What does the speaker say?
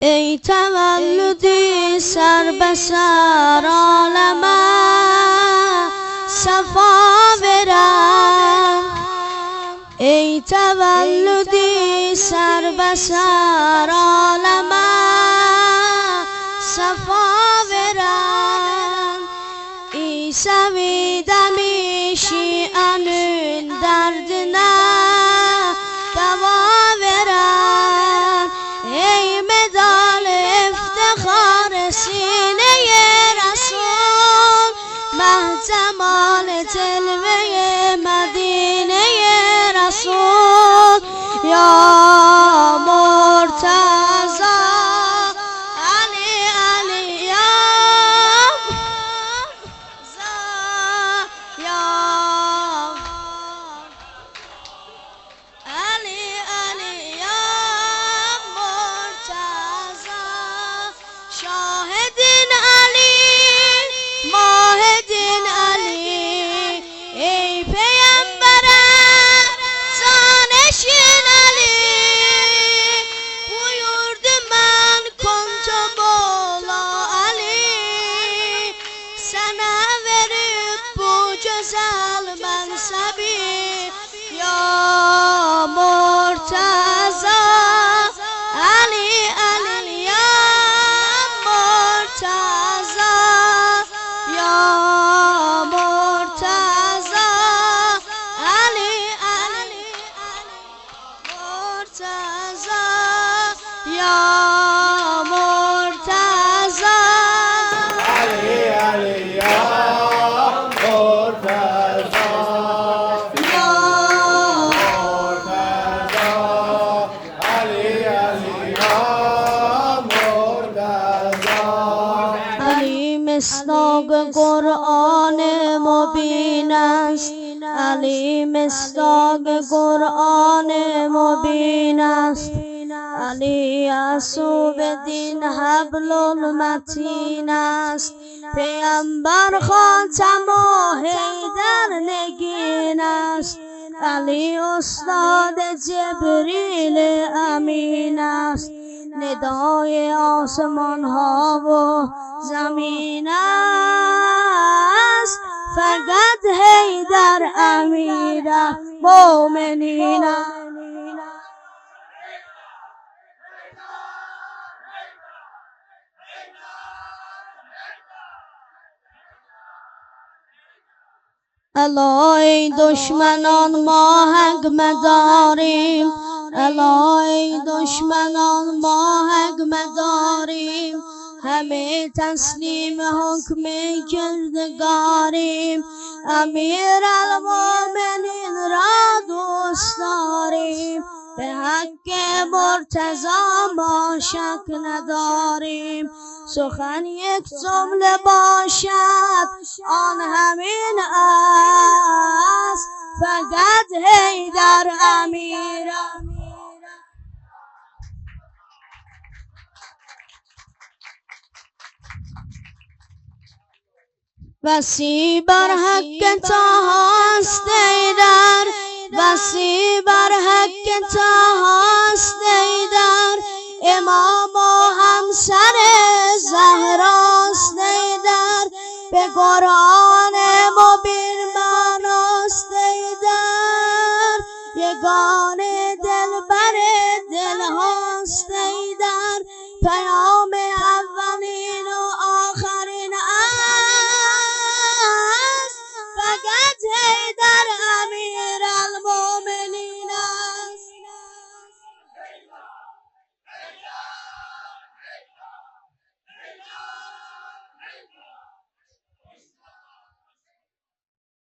ای تولدی سر به سر عالمه صفا برم، ای تولدی سر به سر عالمه صفا برم. عیسوی دمیشی انون درد نه دوا برم، ای مدال افتخار سینه رسول محجمال جلوه مدینه رسول. یا مرتضی علی علی یا علی علی یا مرتضی. شاهدین علی ماهدین علی، ای پیامبرم جانشین علی. buyurdu من کنت مولا علی، sana verip bu güzel mensebi. یا مرتضی علی علی یا مرتضی، یا مرتضی علی علی مرتضی، یا مرتضی علی علی یا مرتضی، یا علی علی یا مرتضی. علی مصداق قرآن مبین است، علی مصداق قرآن مبین است. علی اصوب دین حبل المتین است، پیامبر خاتم و حیدر نگین است. علی استاد جبریل امین است، ندای آسمان ها و زمین است. فقط حیدر امیر مومنین است. الا ای دشمنان ما حق مداریم، الا ای دشمنان ما حق مداریم. همه تسلیم حکم کردگاریم، امیر المومنین را دوست داریم. به حق مرتضی ما شک نداریم، سخن یک جمله باشد آن همین است. فقط حیدر امیر. وسی بر حق تا هست حیدر، وسی بر حق تا هست حیدر. امام و همسر زهراست حیدر، به قرآن مبین معناست حیدر. یگانه دلبر دل هاست حیدر،